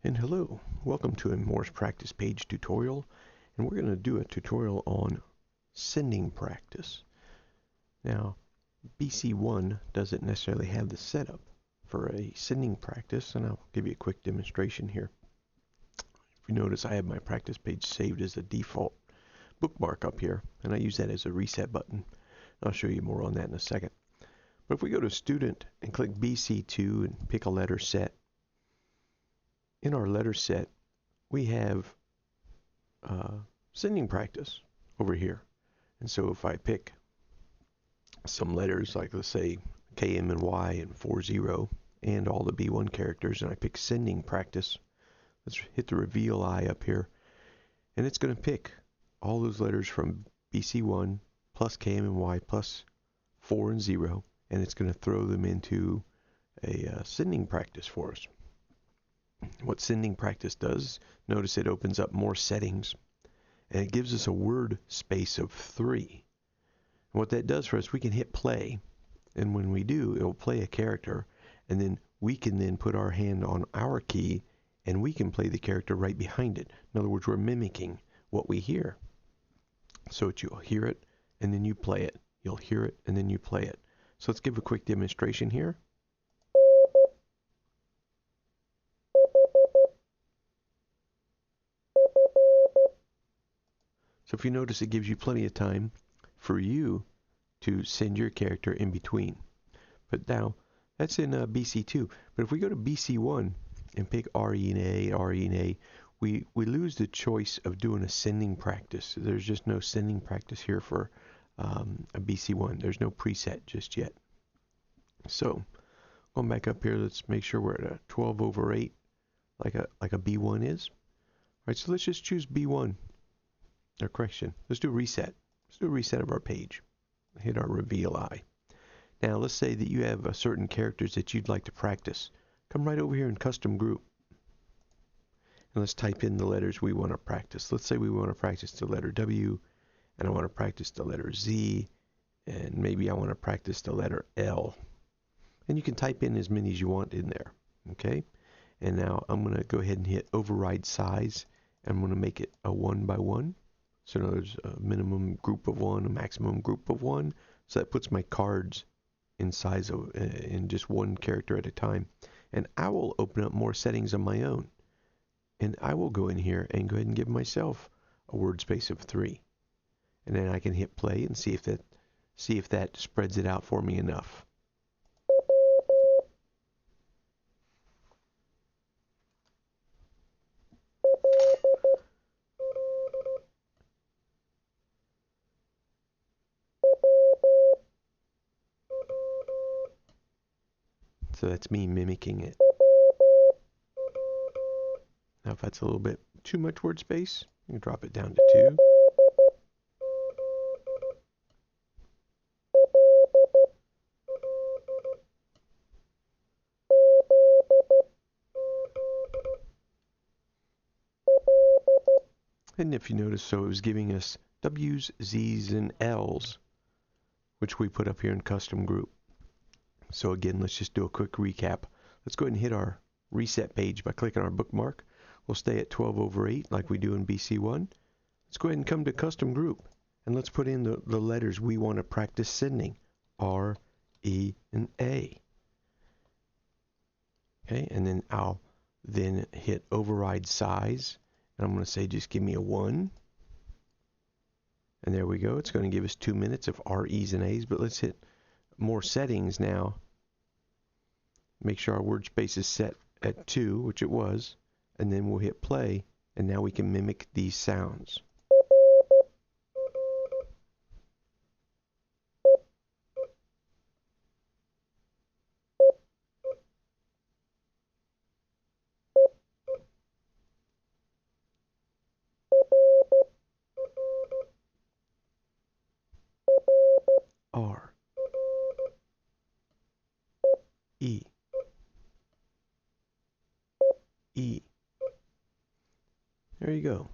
And hello, welcome to a Morse practice page tutorial, and we're going to do a tutorial on sending practice. Now, BC1 doesn't necessarily have the setup for a sending practice, and I'll give you a quick demonstration here. If you notice, I have my practice page saved as a default bookmark up here, and I use that as a reset button. I'll show you more on that in a second. But if we go to Student and click BC2 and pick a letter set, in our letter set, we have sending practice over here. And so if I pick some letters, like let's say K, M, and Y, and 40, and all the B1 characters, and I pick sending practice, let's hit the reveal eye up here, and it's going to pick all those letters from BC1 plus K, M, and Y plus 4 and 0, and it's going to throw them into a sending practice for us. What sending practice does, notice it opens up more settings, and it gives us a word space of 3. And what that does for us, we can hit play, and when we do, it'll play a character, and then we can then put our hand on our key, and we can play the character right behind it. In other words, we're mimicking what we hear. So you'll hear it, and then you play it. You'll hear it, and then you play it. So let's give a quick demonstration here. So if you notice, it gives you plenty of time for you to send your character in between. But now, that's in BC2. But if we go to BC1 and pick RE and A, we lose the choice of doing a sending practice. There's just no sending practice here for a BC1. There's no preset just yet. So, going back up here, let's make sure we're at a 12/8, like a B1 is. All right, so let's just choose B1. Or correction, let's do a reset. Let's do a reset of our page. Hit our reveal eye. Now let's say that you have certain characters that you'd like to practice. Come right over here in custom group. And let's type in the letters we want to practice. Let's say we want to practice the letter W, and I want to practice the letter Z, and maybe I want to practice the letter L. And you can type in as many as you want in there. Okay? And now I'm going to go ahead and hit override size. I'm going to make it a 1x1. So there's a minimum group of 1, a maximum group of 1. So that puts my cards in size of in just one character at a time. And I will open up more settings on my own. And I will go in here and go ahead and give myself a word space of 3. And then I can hit play and see if that spreads it out for me enough. So that's me mimicking it. Now if that's a little bit too much word space, you can drop it down to 2. And if you notice, so it was giving us W's, Z's, and L's, which we put up here in custom group. So again, let's just do a quick recap. Let's go ahead and hit our reset page by clicking our bookmark. We'll stay at 12/8 like we do in BC1. Let's go ahead and come to custom group, and let's put in the letters we want to practice sending, R, E, and A. Okay, and then I'll then hit override size, and I'm going to say just give me a 1. And there we go. It's going to give us 2 minutes of R, E's, and A's, but let's hit more settings now. Make sure our word space is set at 2, which it was, and then we'll hit play, and now we can mimic these sounds. R, E, E. There you go.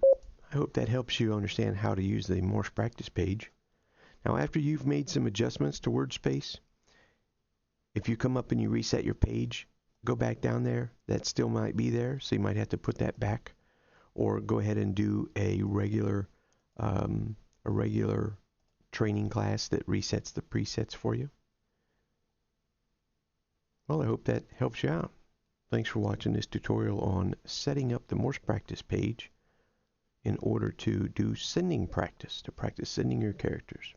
I hope that helps you understand how to use the Morse practice page. Now after you've made some adjustments to word space, if you come up and you reset your page, go back down there, that still might be there, so you might have to put that back, or go ahead and do a regular training class that resets the presets for you. Well, I hope that helps you out. Thanks for watching this tutorial on setting up the Morse practice page in order to do sending practice, to practice sending your characters.